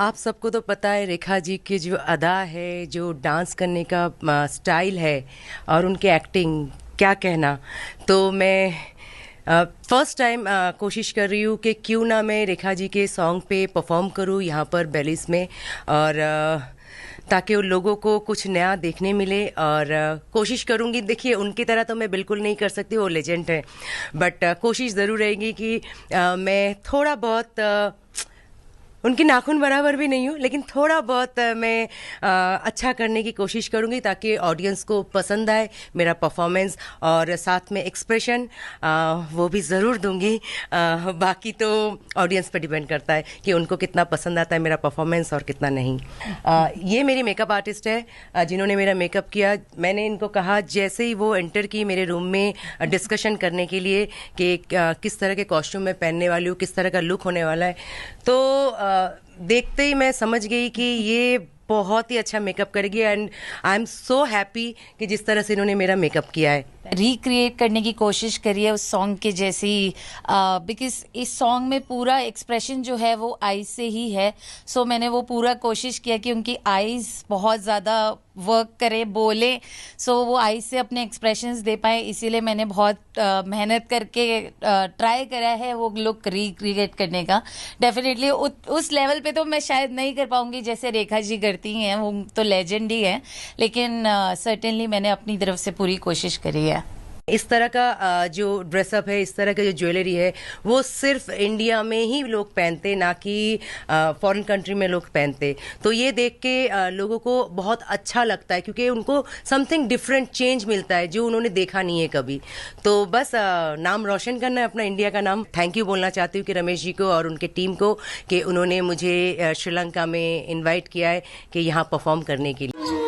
आप सबको तो पता है रेखा जी की जो अदा है, जो डांस करने का स्टाइल है और उनकी एक्टिंग, क्या कहना। तो मैं फर्स्ट टाइम कोशिश कर रही हूँ कि क्यों ना मैं रेखा जी के सॉन्ग पे परफॉर्म करूँ यहाँ पर बेलिस में, और ताकि उन लोगों को कुछ नया देखने मिले। और कोशिश करूँगी, देखिए उनकी तरह तो मैं बिल्कुल नहीं कर सकती, वो लेजेंड है, बट कोशिश ज़रूर रहेगी कि मैं थोड़ा बहुत उनकी नाखून बराबर भी नहीं हूँ, लेकिन थोड़ा बहुत मैं अच्छा करने की कोशिश करूँगी ताकि ऑडियंस को पसंद आए मेरा परफॉर्मेंस, और साथ में एक्सप्रेशन वो भी ज़रूर दूंगी। बाकी तो ऑडियंस पर डिपेंड करता है कि उनको कितना पसंद आता है मेरा परफॉर्मेंस और कितना नहीं। ये मेरी मेकअप आर्टिस्ट है, जिन्होंने मेरा मेकअप किया। मैंने इनको कहा जैसे ही वो एंटर की मेरे रूम में डिस्कशन करने के लिए कि किस तरह के कॉस्ट्यूम मैं पहनने वाली हूँ, किस तरह का लुक होने वाला है, तो देखते ही मैं समझ गई कि ये बहुत ही अच्छा मेकअप करेगी। And I am so happy कि जिस तरह से इन्होंने मेरा मेकअप किया है। रिक्रिएट करने की कोशिश करी है उस सॉन्ग के जैसी, बिकॉज इस सॉन्ग में पूरा एक्सप्रेशन जो है वो आईज से ही है। सो मैंने वो पूरा कोशिश किया कि उनकी आईज बहुत ज़्यादा वर्क करे, बोले, सो वो आईज से अपने एक्सप्रेशंस दे पाए। इसीलिए मैंने बहुत मेहनत करके ट्राई करा है वो लुक रिक्रिएट करने का। डेफिनेटली उस लेवल पे तो मैं शायद नहीं कर पाऊंगी जैसे रेखा जी करती हैं, वो तो लेजेंड ही है, लेकिन सर्टेनली मैंने अपनी तरफ से पूरी कोशिश करी है। इस तरह का जो ड्रेसअप है, इस तरह का जो ज्वेलरी है, वो सिर्फ इंडिया में ही लोग पहनते, ना कि फॉरेन कंट्री में लोग पहनते। तो ये देख के लोगों को बहुत अच्छा लगता है, क्योंकि उनको समथिंग डिफरेंट चेंज मिलता है जो उन्होंने देखा नहीं है कभी। तो बस नाम रोशन करना है अपना, इंडिया का नाम। थैंक यू बोलना चाहती हूँ कि रमेश जी को और उनके टीम को कि उन्होंने मुझे श्रीलंका में इन्वाइट किया है कि यहाँ परफॉर्म करने के लिए।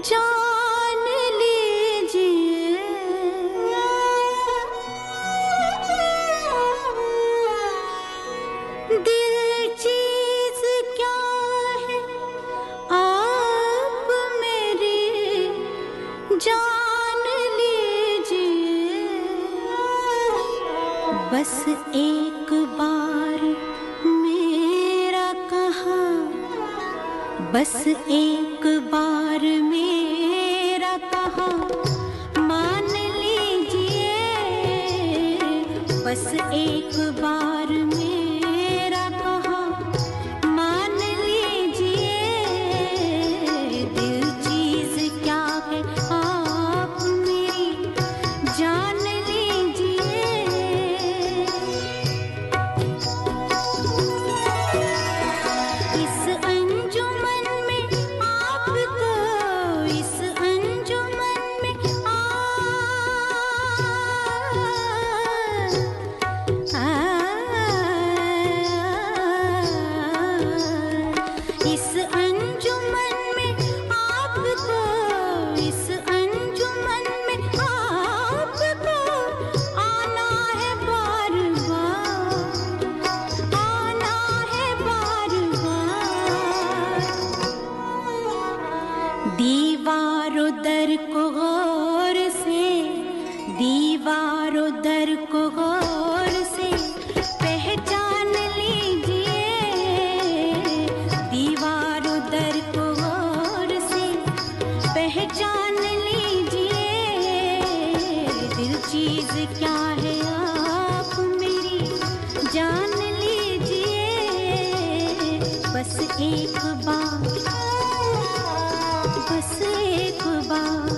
जान लीजिए दिल चीज क्या है, आप मेरी जान लीजिए। बस एक बार मेरा कहा, बस एक बार मेरा कहा मान लीजिए। बस एक बार मेरा कहा मान लीजिए। दिल चीज क्या है, आप मेरी जान लीजिए। इस अंजुमन में आपको, इस अंजुमन में इस अंजुमन में आपको, इस अंजुमन में आपको आना है बार बार, आना है बार बार। दीवारों दर को गौर से, दीवारों दर को गौर से पहचान लीजिए। दीवारों दर को गौर से पहचान लीजिए। दिल चीज क्या है, आप मेरी जान लीजिए। बस एक बार, बस एक बार,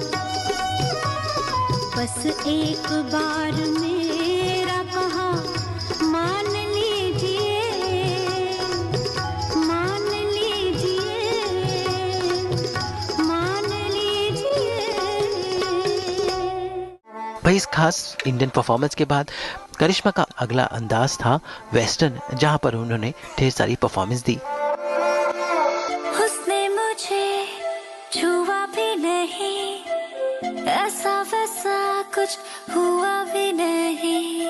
बस एक बार मेरा कहा मान लीजिए, मान लीजिए, मान लीजिए। भाई इस खास इंडियन परफॉर्मेंस के बाद करिश्मा का अगला अंदाज था वेस्टर्न, जहां पर उन्होंने ढेर सारी परफॉर्मेंस दी। उसने मुझे छुआ भी नहीं, ऐसा वैसा कुछ हुआ भी नहीं।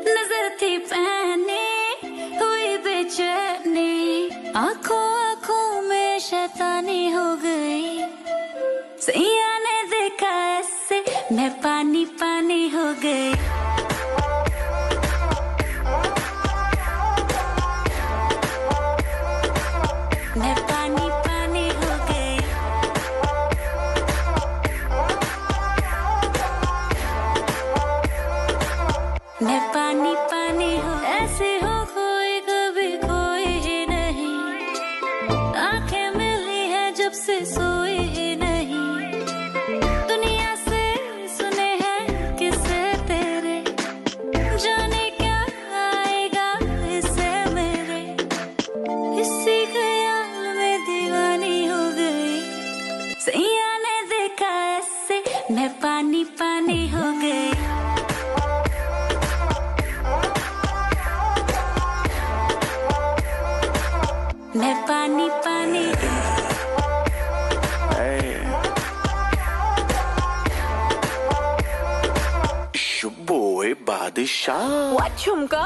नजर थी पहने हुई बेचैनी, आंखों आंखों में शैतानी हो गई। सैया ने देखा ऐसे मैं पानी पानी हो गई। मैं पानी पानी हो गई। मैं पानी पानी हो ऐसे हो कोई कभी कोई ही नहीं। आंखें मिली है जब से सोई ही नहीं। दुनिया से सुने हैं किस्से तेरे, जाने क्या आएगा इससे मेरे। इसी ख्याल में दीवानी हो गई। सैया ने देखा ऐसे मैं पानी पानी हो गई। मैं पानी पानी शुभोए बादशाह What झुमका?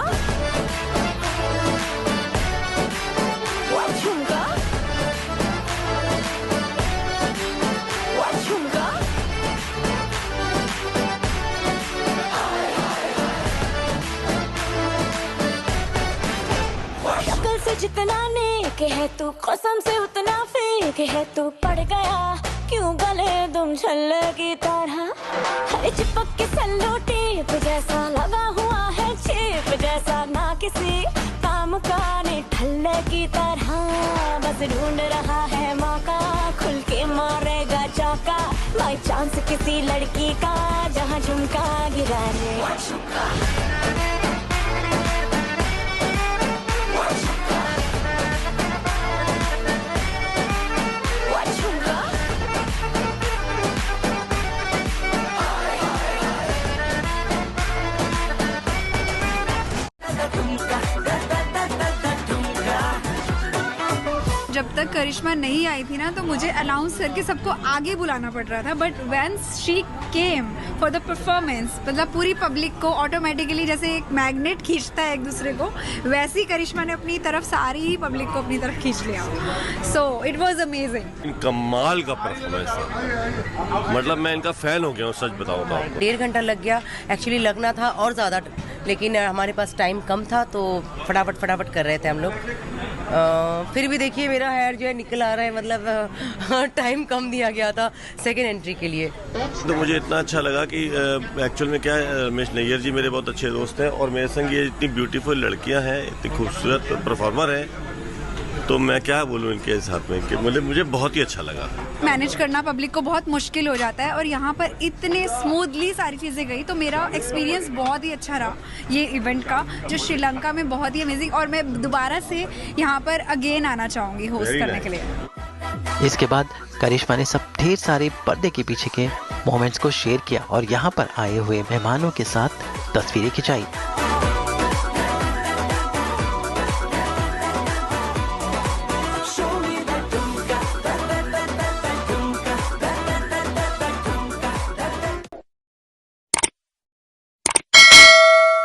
What झुमका? What झुमका? शक्ल से जितना नेक है तू, कसम से उतना फेक है तू। पड़ गया क्यों गले तुम छल्ले की तरह। हरे चिपक के सल्लो टेप जैसा लगा हुआ है चेप जैसा, ना किसी काम का ने ठल्ले की तरह। बस ढूंढ रहा है मौका, खुल के मारेगा चौका। बाई चांस किसी लड़की का जहाँ झुमका गिरा रे। जब तक करिश्मा नहीं आई थी ना, तो मुझे अनाउंस करके सबको आगे बुलाना पड़ रहा था। But when she came for the performance, मतलब पूरी पब्लिक को ऑटोमेटिकली जैसे एक मैग्नेट खींचता है एक दूसरे को, वैसी करिश्मा ने अपनी तरफ सारी ही पब्लिक को अपनी तरफ खींच लिया। So it was amazing. कमाल का परफॉर्मेंस है, मतलब मैं इनका फैन हो गया हूँ, सच बताऊँ तो आपको। 1.5 घंटा लग गया, एक्चुअली लगना था और ज़्यादा, लेकिन हमारे पास टाइम कम था तो फटाफट कर रहे थे हम लोग। फिर भी देखिए मेरा हेयर जो है निकल आ रहा है, मतलब टाइम कम दिया गया था सेकेंड एंट्री के लिए। तो मुझे इतना अच्छा लगा कि एक्चुअल में क्या है, रमेश नैयर जी मेरे बहुत अच्छे दोस्त हैं और मेरे संग ये इतनी ब्यूटीफुल लड़कियां हैं, इतनी खूबसूरत परफॉर्मर हैं, तो मैं क्या बोलूँ इनके साथ में कि मुझे बहुत ही अच्छा लगा। मैनेज करना पब्लिक को बहुत मुश्किल हो जाता है, और यहाँ पर इतने स्मूथली सारी चीज़ें गई, तो मेरा एक्सपीरियंस बहुत ही अच्छा रहा ये इवेंट का, जो श्रीलंका में बहुत ही अमेजिंग। और मैं दोबारा से यहाँ पर अगेन आना चाहूँगी होस्ट करने के लिए। इसके बाद करिश्मा ने सब ढेर सारे पर्दे के पीछे के मोमेंट्स को शेयर किया और यहाँ पर आए हुए मेहमानों के साथ तस्वीरें खिंचाई।